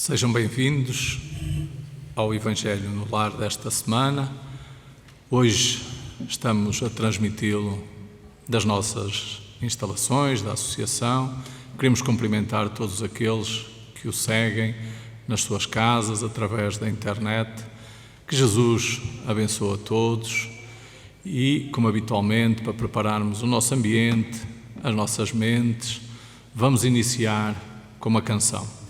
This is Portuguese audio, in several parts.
Sejam bem-vindos ao Evangelho no Lar desta semana. Hoje estamos a transmiti-lo das nossas instalações, da Associação. Queremos cumprimentar todos aqueles que o seguem nas suas casas, através da internet. Que Jesus abençoe a todos e, como habitualmente, para prepararmos o nosso ambiente, as nossas mentes, vamos iniciar com uma canção.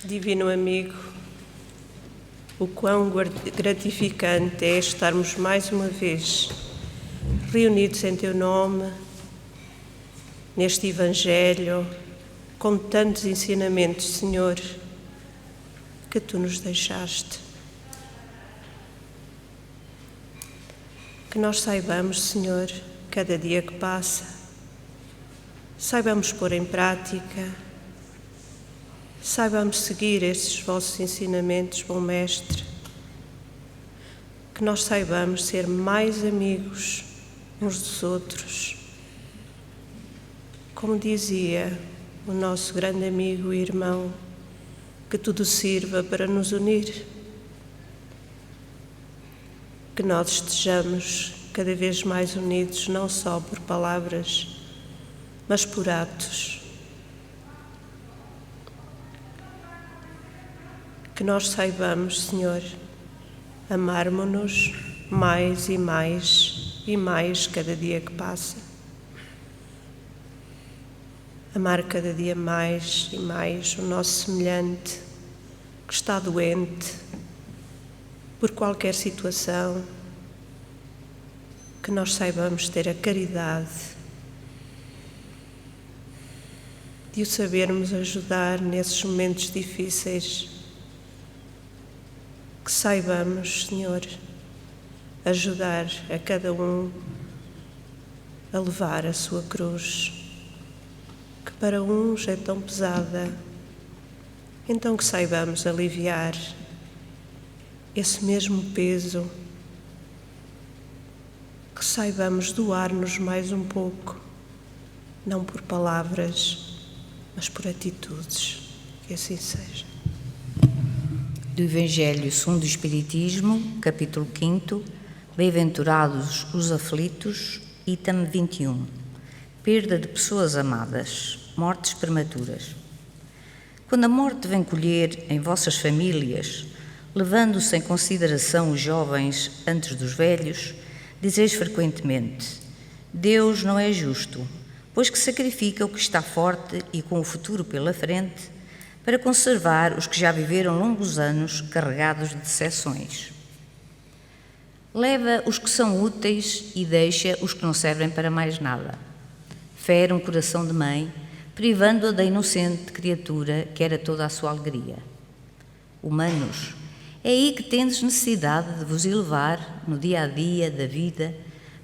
Divino amigo, o quão gratificante é estarmos mais uma vez reunidos em teu nome, neste Evangelho, com tantos ensinamentos, Senhor, que tu nos deixaste. Que nós saibamos, Senhor, cada dia que passa, saibamos pôr em prática, saibamos seguir estes vossos ensinamentos, bom Mestre, que nós saibamos ser mais amigos uns dos outros. Como dizia o nosso grande amigo e irmão, que tudo sirva para nos unir. Que nós estejamos cada vez mais unidos, não só por palavras mas por atos. Que nós saibamos, Senhor, amarmos-nos mais e mais e mais cada dia que passa. Amar cada dia mais e mais o nosso semelhante que está doente por qualquer situação. Que nós saibamos ter a caridade de o sabermos ajudar nesses momentos difíceis. Que saibamos, Senhor, ajudar a cada um a levar a sua cruz, que para uns é tão pesada, então que saibamos aliviar esse mesmo peso, que saibamos doar-nos mais um pouco, não por palavras, mas por atitudes, que assim seja. Do Evangelho segundo o Espiritismo, capítulo 5, Bem-aventurados os aflitos, item 21. Perda de pessoas amadas, mortes prematuras. Quando a morte vem colher em vossas famílias, levando-se em consideração os jovens antes dos velhos, dizeis frequentemente: Deus não é justo, pois que sacrifica o que está forte e com o futuro pela frente, para conservar os que já viveram longos anos carregados de decepções. Leva os que são úteis e deixa os que não servem para mais nada. Fere um coração de mãe, privando-a da inocente criatura que era toda a sua alegria. Humanos, é aí que tendes necessidade de vos elevar no dia a dia da vida,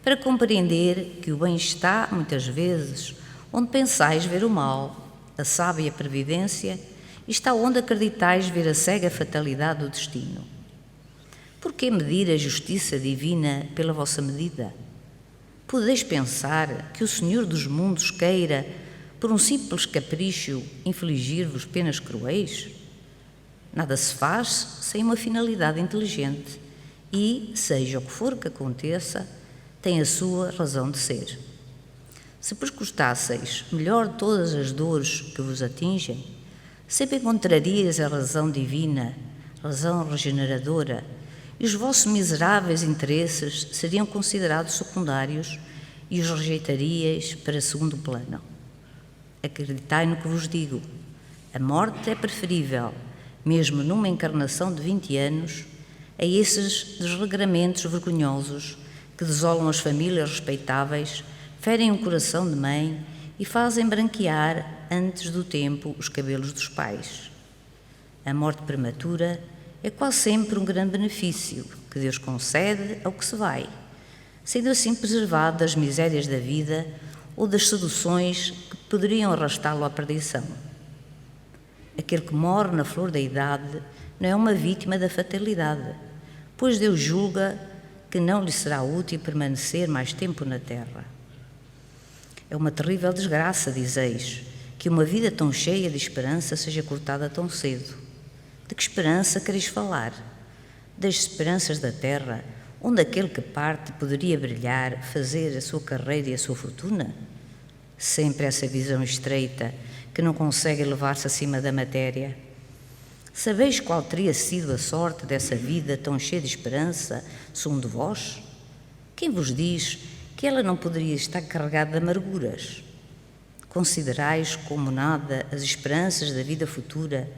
para compreender que o bem está, muitas vezes, onde pensais ver o mal, a sábia previdência, e está onde acreditais ver a cega fatalidade do destino. Por que medir a justiça divina pela vossa medida? Podeis pensar que o Senhor dos mundos queira, por um simples capricho, infligir-vos penas cruéis? Nada se faz sem uma finalidade inteligente e, seja o que for que aconteça, tem a sua razão de ser. Se prescrutasseis melhor todas as dores que vos atingem, sempre encontrarias a razão divina, a razão regeneradora, e os vossos miseráveis interesses seriam considerados secundários e os rejeitaríeis para segundo plano. Acreditai no que vos digo. A morte é preferível, mesmo numa encarnação de 20 anos, a esses desregramentos vergonhosos que desolam as famílias respeitáveis, ferem o coração de mãe e fazem branquear antes do tempo os cabelos dos pais. A morte prematura é quase sempre um grande benefício que Deus concede ao que se vai, sendo assim preservado das misérias da vida ou das seduções que poderiam arrastá-lo à perdição. Aquele que morre na flor da idade não é uma vítima da fatalidade, pois Deus julga que não lhe será útil permanecer mais tempo na terra. É uma terrível desgraça, dizeis, que uma vida tão cheia de esperança seja cortada tão cedo. De que esperança quereis falar? Das esperanças da terra, onde aquele que parte poderia brilhar, fazer a sua carreira e a sua fortuna? Sempre essa visão estreita, que não consegue elevar-se acima da matéria. Sabeis qual teria sido a sorte dessa vida tão cheia de esperança, segundo vós? Quem vos diz que ela não poderia estar carregada de amarguras? Considerais como nada as esperanças da vida futura,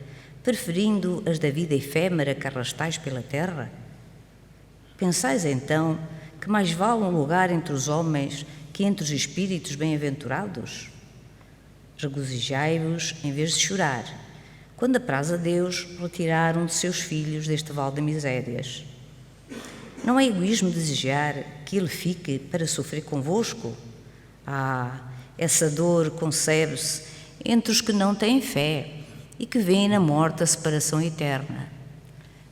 preferindo as da vida efêmera que arrastais pela terra? Pensais então que mais vale um lugar entre os homens que entre os espíritos bem-aventurados? Regozijai-vos em vez de chorar, quando apraz a Deus retirar um de seus filhos deste vale de misérias. Não é egoísmo desejar que ele fique para sofrer convosco? Essa dor concebe-se entre os que não têm fé e que veem na morte a separação eterna.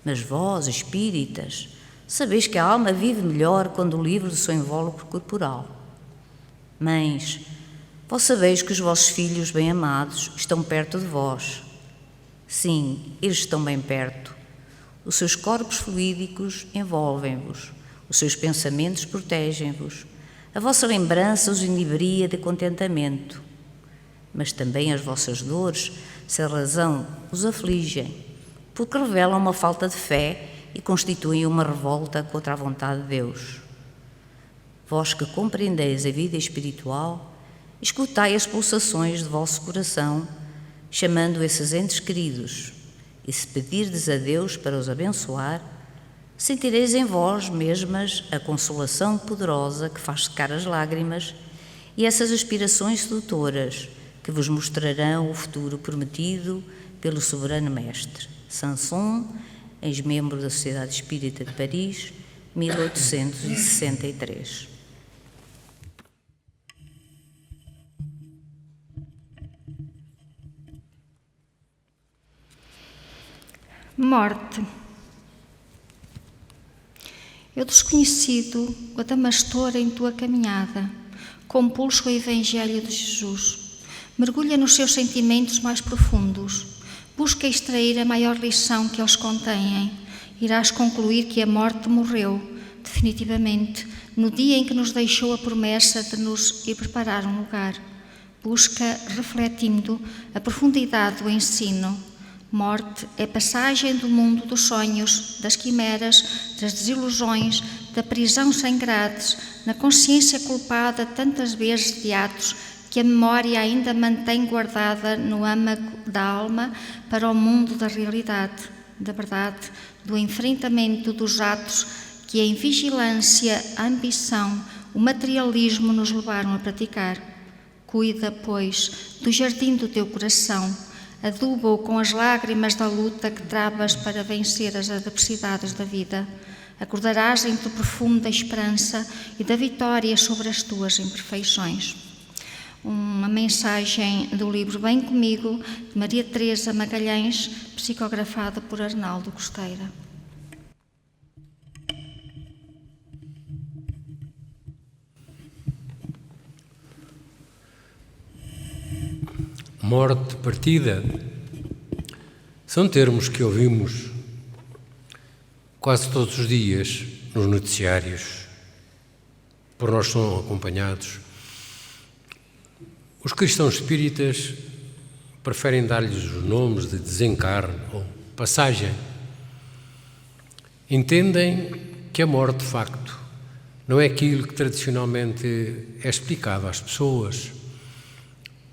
Mas vós, espíritas, sabeis que a alma vive melhor quando livre do seu invólucro corporal. Mães, vós sabeis que os vossos filhos bem-amados estão perto de vós. Sim, eles estão bem perto. Os seus corpos fluídicos envolvem-vos, os seus pensamentos protegem-vos, a vossa lembrança os inibria de contentamento. mas também as vossas dores, sem razão, os afligem, porque revelam uma falta de fé e constituem uma revolta contra a vontade de Deus. Vós que compreendeis a vida espiritual, escutai as pulsações de vosso coração, chamando esses entes queridos, e se pedirdes a Deus para os abençoar, sentireis em vós mesmas a consolação poderosa que faz secar as lágrimas e essas aspirações sedutoras que vos mostrarão o futuro prometido pelo soberano mestre. Sanson, ex-membro da Sociedade Espírita de Paris, 1863. Morte. Eu desconhecido, o adamastor em tua caminhada, compulso o Evangelho de Jesus. Mergulha nos seus sentimentos mais profundos. Busca extrair a maior lição que eles contêm. Irás concluir que a morte morreu, definitivamente, no dia em que nos deixou a promessa de nos ir preparar um lugar. Busca, refletindo, a profundidade do ensino. Morte é passagem do mundo dos sonhos, das quimeras, das desilusões, da prisão sem grades, na consciência culpada tantas vezes de atos que a memória ainda mantém guardada no âmago da alma para o mundo da realidade, da verdade, do enfrentamento dos atos que a invigilância, a ambição, o materialismo nos levaram a praticar. Cuida, pois, do jardim do teu coração, aduba-o com as lágrimas da luta que travas para vencer as adversidades da vida. Acordarás entre o perfume da esperança e da vitória sobre as tuas imperfeições. Uma mensagem do livro Bem Comigo, de Maria Teresa Magalhães, psicografada por Arnaldo Costeira. Morte, partida, são termos que ouvimos quase todos os dias nos noticiários, por nós são acompanhados. Os cristãos espíritas preferem dar-lhes os nomes de desencarne ou passagem. Entendem que a morte, de facto, não é aquilo que tradicionalmente é explicado às pessoas.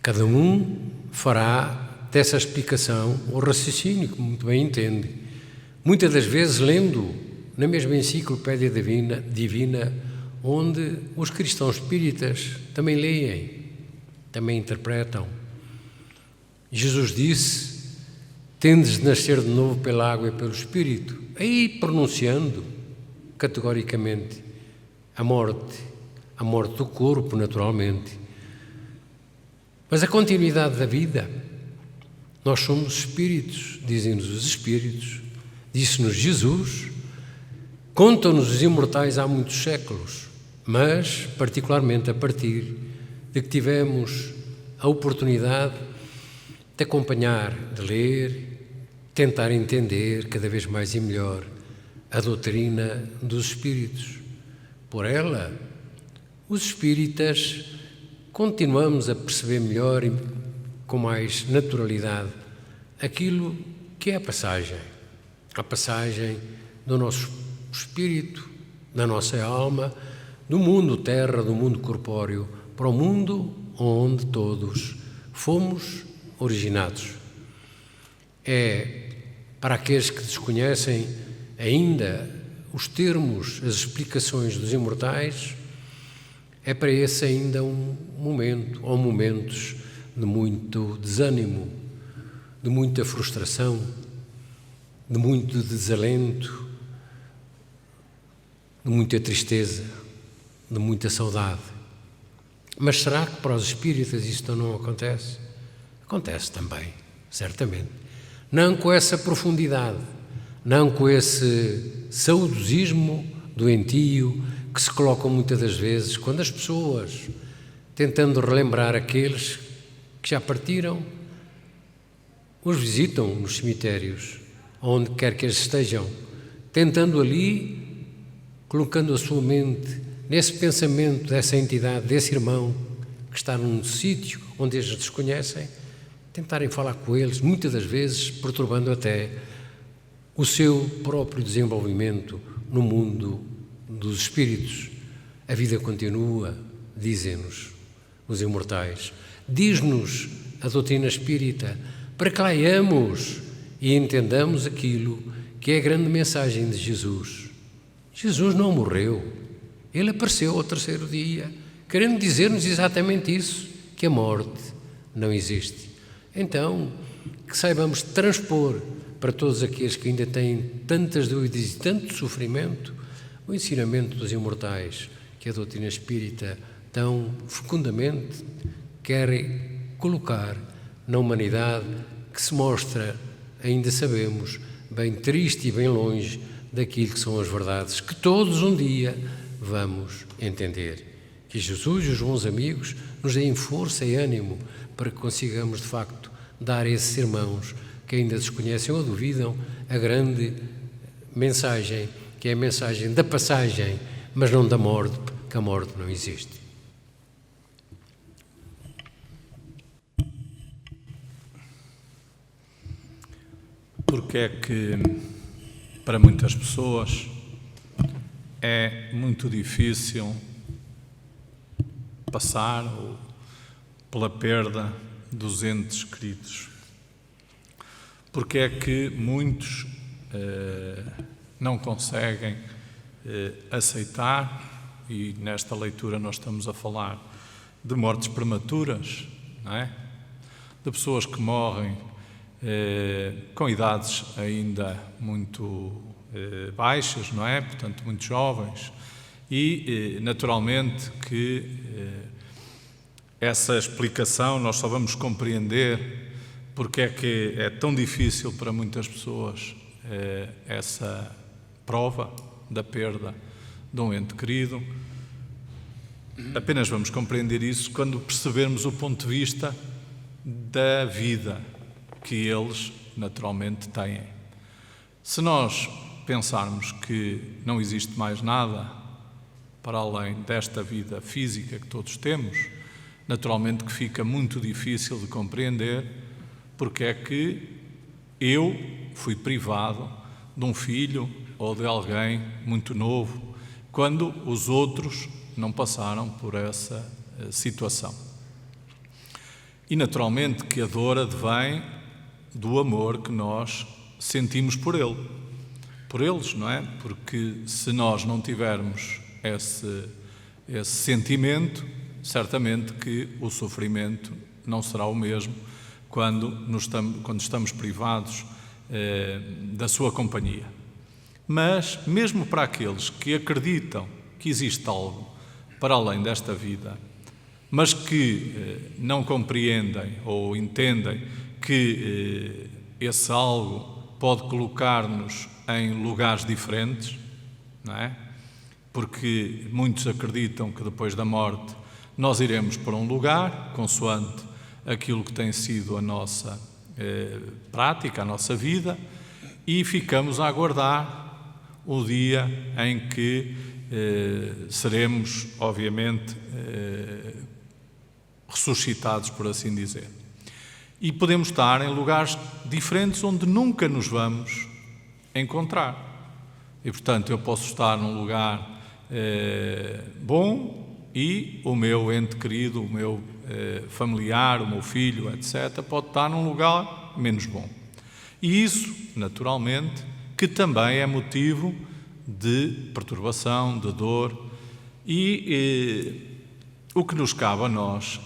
Cada um fará dessa explicação o raciocínio que muito bem entende. Muitas das vezes lendo na mesma enciclopédia divina, onde os cristãos espíritas também leem, também interpretam. Jesus disse: tendes de nascer de novo pela água e pelo Espírito, aí pronunciando categoricamente a morte do corpo, naturalmente. Mas a continuidade da vida, nós somos espíritos, dizem-nos os espíritos, disse-nos Jesus, contam-nos os imortais há muitos séculos, mas particularmente a partir de que tivemos a oportunidade de acompanhar, de ler, tentar entender cada vez mais e melhor a doutrina dos espíritos. Por ela, os espíritas continuamos a perceber melhor e com mais naturalidade aquilo que é a passagem do nosso espírito, da nossa alma, do mundo terra, do mundo corpóreo, para o mundo onde todos fomos originados. É para aqueles que desconhecem ainda os termos, as explicações dos imortais, é para esse ainda um momento, ou momentos de muito desânimo, de muita frustração, de muito desalento, de muita tristeza, de muita saudade. Mas será que para os espíritas isto não acontece? Acontece também, certamente. Não com essa profundidade, não com esse saudosismo doentio que se colocam muitas das vezes quando as pessoas, tentando relembrar aqueles que já partiram, os visitam nos cemitérios, onde quer que eles estejam, tentando ali, colocando a sua mente nesse pensamento dessa entidade, desse irmão que que está num sítio onde eles desconhecem, tentarem falar com eles, muitas das vezes perturbando até o seu próprio desenvolvimento no mundo dos espíritos. A vida continua, dizem-nos os imortais. Diz-nos a doutrina espírita para que leiamos e entendamos aquilo que é a grande mensagem de Jesus. Jesus não morreu, ele apareceu ao terceiro dia, querendo dizer-nos exatamente isso, que a morte não existe. Então, que saibamos transpor para todos aqueles que ainda têm tantas dúvidas e tanto sofrimento, o ensinamento dos imortais, que a doutrina espírita tão fecundamente quer colocar na humanidade, que se mostra, ainda sabemos, bem triste e bem longe daquilo que são as verdades que todos um dia vamos entender. Que Jesus e os bons amigos nos deem força e ânimo para que consigamos, de facto, dar a esses irmãos que ainda desconhecem ou duvidam a grande mensagem, que é a mensagem da passagem, mas não da morte, porque a morte não existe. Porque é que, para muitas pessoas, é muito difícil passar pela perda dos entes queridos? Porque é que muitos não conseguem aceitar, e nesta leitura nós estamos a falar de mortes prematuras, não é? De pessoas que morrem com idades ainda muito baixas, não é? Portanto, muito jovens, e naturalmente que essa explicação nós só vamos compreender porque é que é tão difícil para muitas pessoas essa prova da perda de um ente querido. Apenas vamos compreender isso quando percebermos o ponto de vista da vida que eles naturalmente têm. Se nós pensarmos que não existe mais nada para além desta vida física que todos temos, naturalmente que fica muito difícil de compreender porque é que eu fui privado de um filho ou de alguém muito novo, quando os outros não passaram por essa situação. E naturalmente que a dor advém do amor que nós sentimos por eles, não é? Porque se nós não tivermos esse sentimento, certamente que o sofrimento não será o mesmo quando estamos privados da sua companhia. Mas, mesmo para aqueles que acreditam que existe algo para além desta vida, mas que não compreendem ou entendem que esse algo pode colocar-nos em lugares diferentes, não é? Porque muitos acreditam que depois da morte nós iremos para um lugar, consoante aquilo que tem sido a nossa prática, a nossa vida, e ficamos a aguardar o dia em que seremos, obviamente, ressuscitados, por assim dizer. E podemos estar em lugares diferentes onde nunca nos vamos encontrar. E, portanto, eu posso estar num lugar bom e o meu ente querido, o meu familiar, o meu filho, etc., pode estar num lugar menos bom. E isso, naturalmente, que também é motivo de perturbação, de dor, e o que nos cabe a nós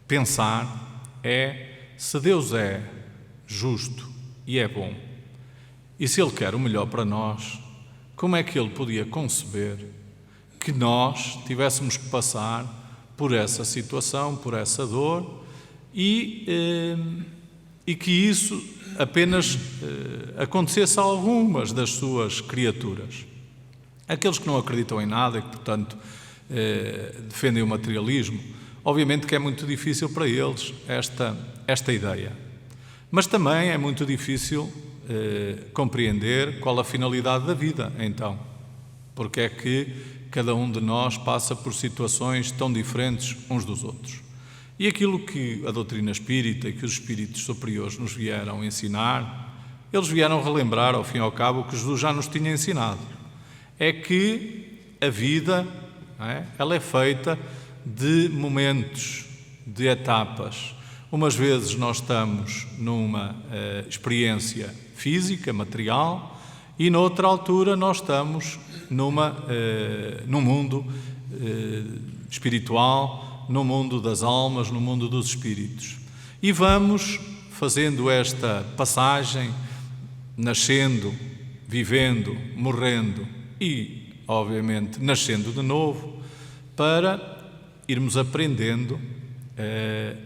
pensar é se Deus é justo e é bom, e se Ele quer o melhor para nós, como é que Ele podia conceber que nós tivéssemos que passar por essa situação, por essa dor, e que isso apenas acontecesse a algumas das suas criaturas? Aqueles que não acreditam em nada e que, portanto, defendem o materialismo, obviamente que é muito difícil para eles esta ideia. Mas também é muito difícil compreender qual a finalidade da vida, então. Porque é que cada um de nós passa por situações tão diferentes uns dos outros. E aquilo que a doutrina espírita e que os espíritos superiores nos vieram ensinar, eles vieram relembrar, ao fim e ao cabo, o que Jesus já nos tinha ensinado. É que a vida, ela é feita de momentos, de etapas. Umas vezes nós estamos numa experiência física, material, e noutra altura nós estamos num mundo espiritual, no mundo das almas, no mundo dos espíritos. E vamos fazendo esta passagem, nascendo, vivendo, morrendo e, obviamente, nascendo de novo, para irmos aprendendo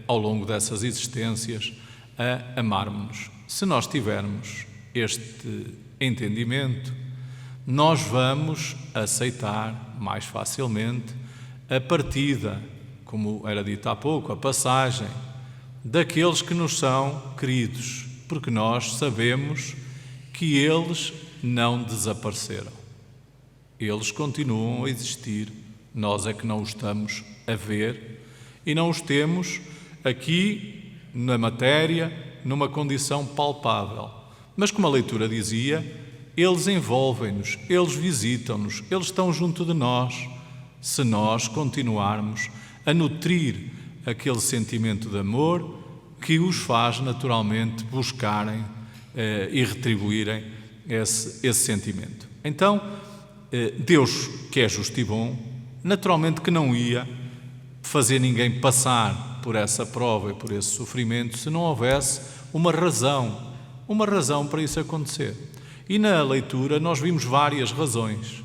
ao longo dessas existências a amarmos-nos. Se nós tivermos este entendimento, nós vamos aceitar mais facilmente a partida, como era dito há pouco, a passagem daqueles que nos são queridos, porque nós sabemos que eles não desapareceram. Eles continuam a existir, nós é que não os estamos a ver e não os temos aqui na matéria, numa condição palpável. Mas como a leitura dizia, eles envolvem-nos, eles visitam-nos, eles estão junto de nós, se nós continuarmos a nutrir aquele sentimento de amor que os faz naturalmente buscarem e retribuírem esse sentimento. Então, Deus, que é justo e bom, naturalmente que não ia fazer ninguém passar por essa prova e por esse sofrimento se não houvesse uma razão para isso acontecer. E na leitura nós vimos várias razões,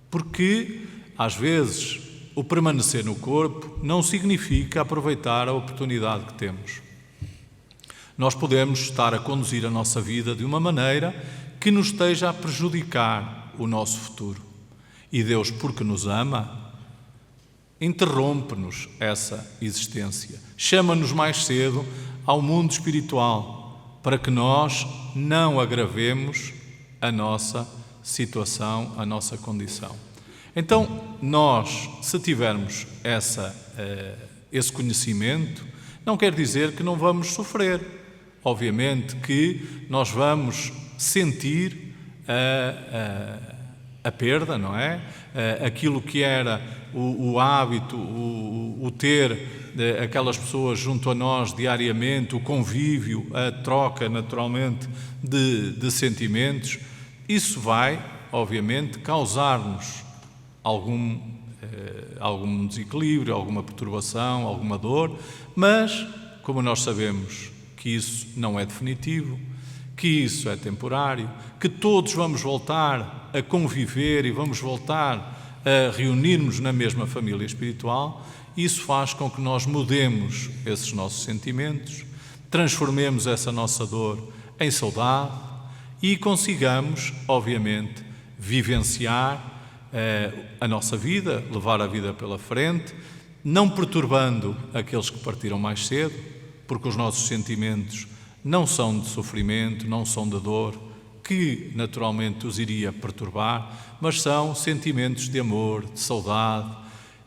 porque às vezes o permanecer no corpo não significa aproveitar a oportunidade que temos. Nós podemos estar a conduzir a nossa vida de uma maneira que nos esteja a prejudicar o nosso futuro. E Deus, porque nos ama, interrompe-nos essa existência, chama-nos mais cedo ao mundo espiritual, para que nós não agravemos a nossa situação, a nossa condição. Então, nós, se tivermos esse conhecimento, não quer dizer que não vamos sofrer. Obviamente que nós vamos sentir a perda, não é? Aquilo que era o hábito, o ter aquelas pessoas junto a nós diariamente, o convívio, a troca naturalmente de sentimentos, isso vai, obviamente, causar-nos algum desequilíbrio, alguma perturbação, alguma dor, mas, como nós sabemos que isso não é definitivo, que isso é temporário, que todos vamos voltar a conviver e vamos voltar a reunir-nos na mesma família espiritual, isso faz com que nós mudemos esses nossos sentimentos, transformemos essa nossa dor em saudade e consigamos, obviamente, vivenciar a nossa vida, levar a vida pela frente, não perturbando aqueles que partiram mais cedo, porque os nossos sentimentos não são de sofrimento, não são de dor, que naturalmente os iria perturbar, mas são sentimentos de amor, de saudade,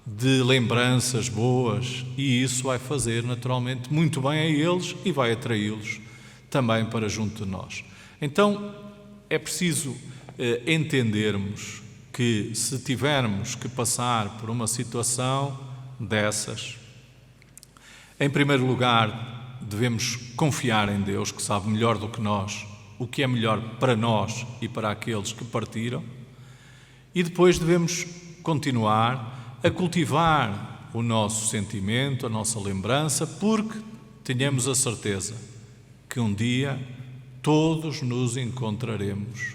de lembranças boas, e isso vai fazer naturalmente muito bem a eles e vai atraí-los também para junto de nós. Então é preciso entendermos que se tivermos que passar por uma situação dessas, em primeiro lugar devemos confiar em Deus, que sabe melhor do que nós o que é melhor para nós e para aqueles que partiram, e depois devemos continuar a cultivar o nosso sentimento, a nossa lembrança, porque tenhamos a certeza que um dia todos nos encontraremos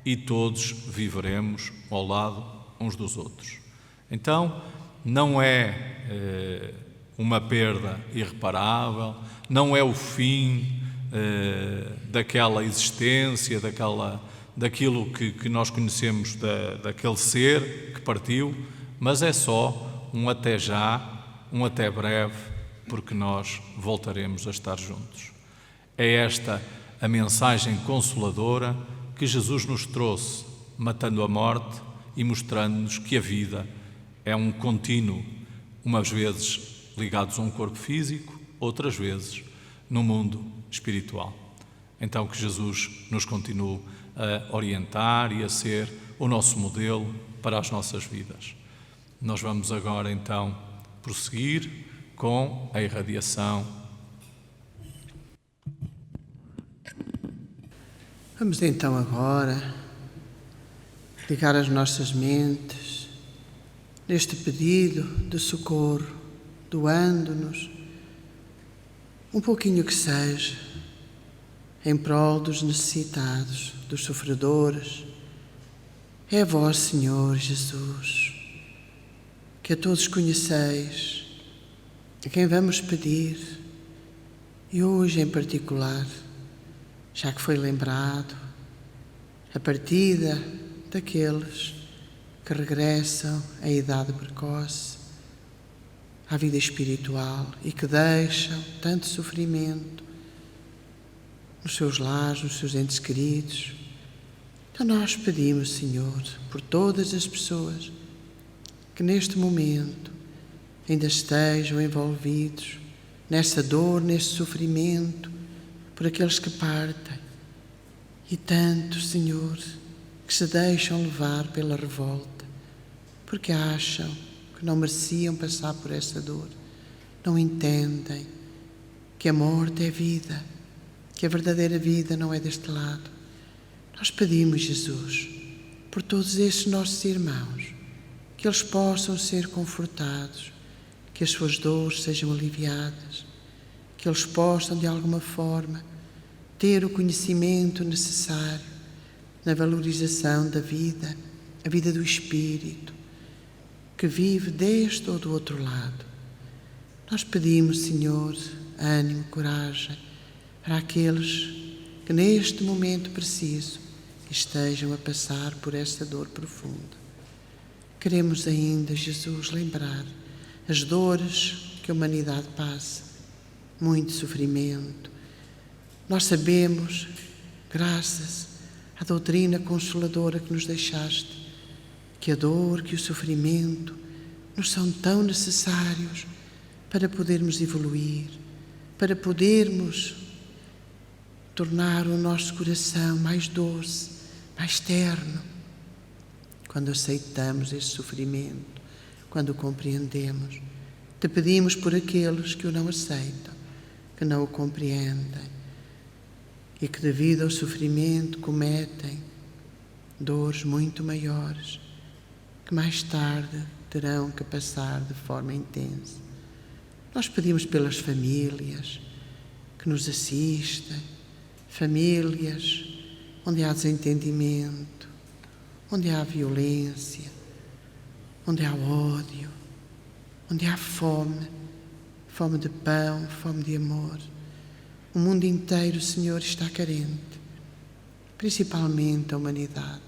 e todos viveremos ao lado uns dos outros. Então, não é uma perda irreparável, não é o fim daquela existência, daquilo que nós conhecemos, daquele ser que partiu, mas é só um até já, um até breve, porque nós voltaremos a estar juntos. É esta a mensagem consoladora que Jesus nos trouxe, matando a morte e mostrando-nos que a vida é um contínuo, umas vezes ligados a um corpo físico, outras vezes no mundo espiritual. Então que Jesus nos continue a orientar e a ser o nosso modelo para as nossas vidas. Nós vamos agora então prosseguir com a irradiação. Vamos então agora ligar as nossas mentes neste pedido de socorro, doando-nos um pouquinho que seja em prol dos necessitados, dos sofredores. É a vós, Senhor Jesus, que a todos conheceis, a quem vamos pedir, e hoje em particular, já que foi lembrado a partida daqueles que regressam à idade precoce, à vida espiritual e que deixam tanto sofrimento nos seus lares, nos seus entes queridos. Então nós pedimos, Senhor, por todas as pessoas que neste momento ainda estejam envolvidos nessa dor, nesse sofrimento, por aqueles que partem, e tantos, Senhor, que se deixam levar pela revolta, porque acham que não mereciam passar por essa dor, não entendem que a morte é vida, que a verdadeira vida não é deste lado. Nós pedimos, Jesus, por todos estes nossos irmãos, que eles possam ser confortados, que as suas dores sejam aliviadas, que eles possam, de alguma forma, ter o conhecimento necessário na valorização da vida, a vida do Espírito, que vive deste ou do outro lado. Nós pedimos, Senhor, ânimo, coragem, para aqueles que neste momento preciso estejam a passar por esta dor profunda. Queremos ainda, Jesus, lembrar as dores que a humanidade passa, muito sofrimento. Nós sabemos, graças à doutrina consoladora que nos deixaste, que a dor, que o sofrimento nos são tão necessários para podermos evoluir, para podermos tornar o nosso coração mais doce, mais terno, quando aceitamos esse sofrimento, quando o compreendemos. Te pedimos por aqueles que o não aceitam, que não o compreendem e que, devido ao sofrimento, cometem dores muito maiores, que mais tarde terão que passar de forma intensa. Nós pedimos pelas famílias que nos assistem, famílias onde há desentendimento, onde há violência, onde há ódio, onde há fome, fome de pão, fome de amor. O mundo inteiro, Senhor, está carente, principalmente a humanidade,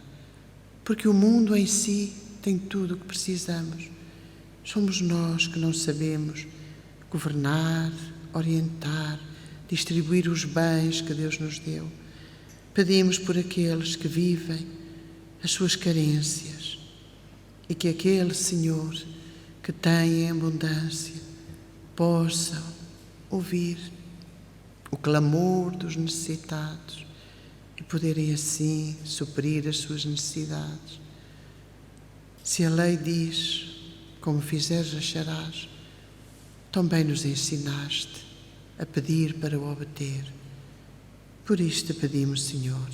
porque o mundo em si tem tudo o que precisamos. Somos nós que não sabemos governar, orientar, distribuir os bens que Deus nos deu. Pedimos por aqueles que vivem as suas carências e que aquele, Senhor, que tem em abundância, possam ouvir o clamor dos necessitados e poderem assim suprir as suas necessidades. Se a lei diz, como fizeres acharás, também nos ensinaste a pedir para o obter. Por isto te pedimos, Senhor,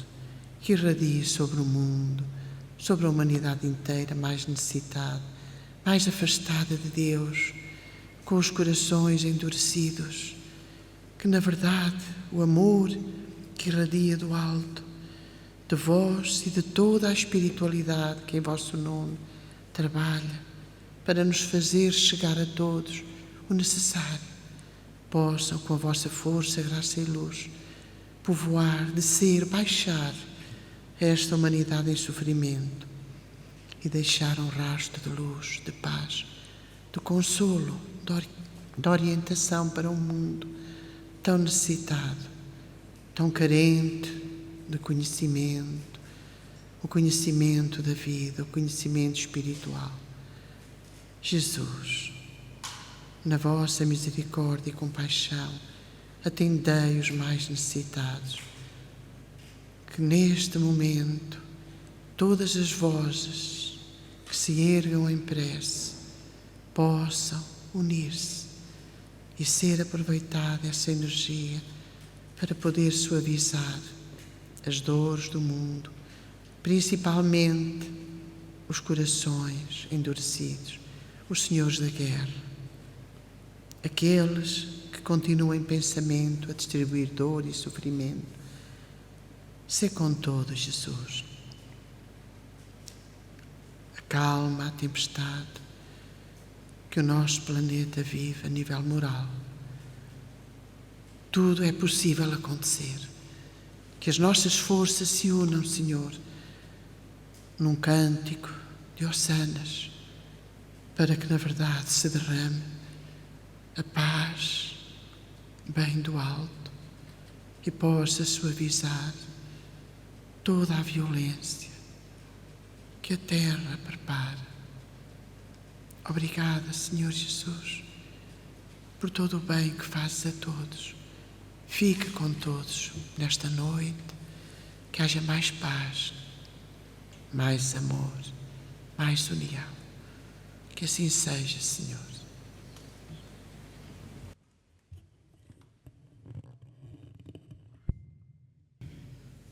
que irradie sobre o mundo, sobre a humanidade inteira mais necessitada, mais afastada de Deus, com os corações endurecidos, que na verdade o amor que irradia do alto, de vós e de toda a espiritualidade que em vosso nome trabalha para nos fazer chegar a todos o necessário, possam com a vossa força, graça e luz povoar, descer, baixar esta humanidade em sofrimento e deixar um rastro de luz, de paz, de consolo, de orientação para um mundo tão necessitado, tão carente de conhecimento, o conhecimento da vida, o conhecimento espiritual. Jesus, na vossa misericórdia e compaixão, atendei os mais necessitados. Que neste momento todas as vozes que se ergam em prece possam unir-se e ser aproveitada essa energia para poder suavizar as dores do mundo, principalmente os corações endurecidos, os senhores da guerra, aqueles que continuam em pensamento a distribuir dor e sofrimento. Sê com todos, Jesus. Acalma a tempestade que o nosso planeta vive a nível moral. Tudo é possível acontecer. Que as nossas forças se unam, Senhor, num cântico de hossanas, para que na verdade se derrame a paz bem do alto e possa suavizar toda a violência que a terra prepara. Obrigada, Senhor Jesus, por todo o bem que fazes a todos. Fica com todos nesta noite, que haja mais paz, mais amor, mais união. Que assim seja, Senhor.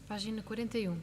Página 41.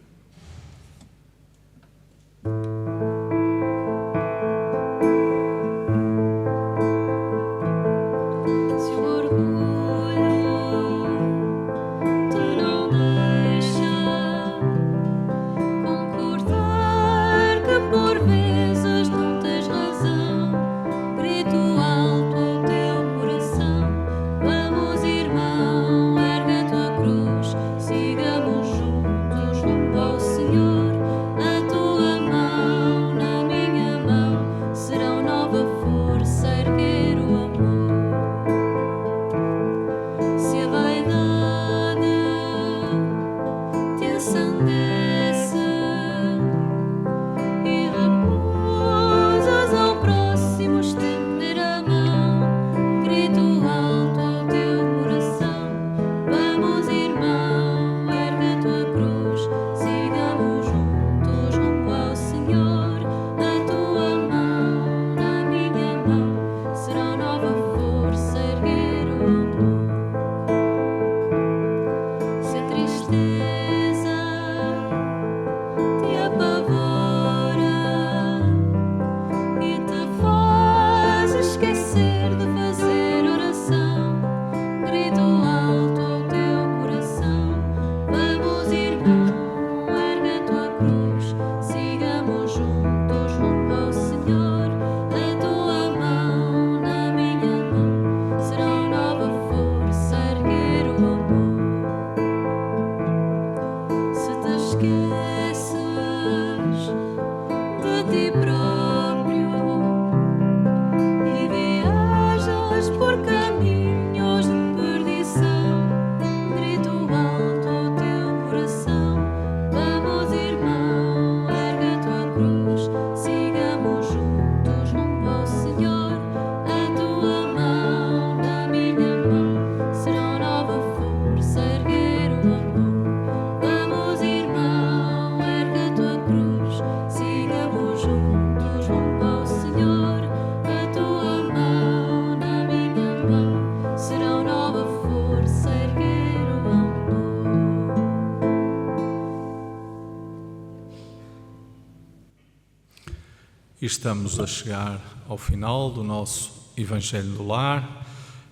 E estamos a chegar ao final do nosso Evangelho do Lar.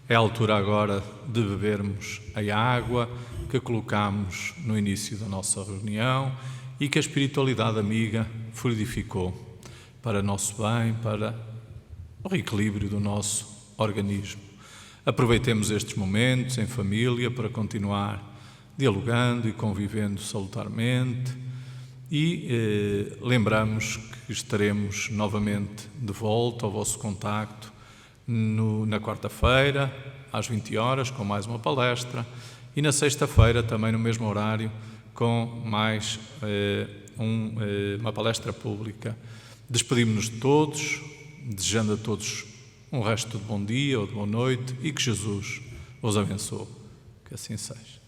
É a altura agora de bebermos a água que colocámos no início da nossa reunião e que a espiritualidade amiga fluidificou para nosso bem, para o reequilíbrio do nosso organismo. Aproveitemos estes momentos em família para continuar dialogando e convivendo salutarmente e lembramos que estaremos novamente de volta ao vosso contacto na quarta-feira, às 20 horas, com mais uma palestra, e na sexta-feira, também no mesmo horário, com mais uma palestra pública. Despedimos-nos de todos, desejando a todos um resto de bom dia ou de boa noite e que Jesus os abençoe. Que assim seja.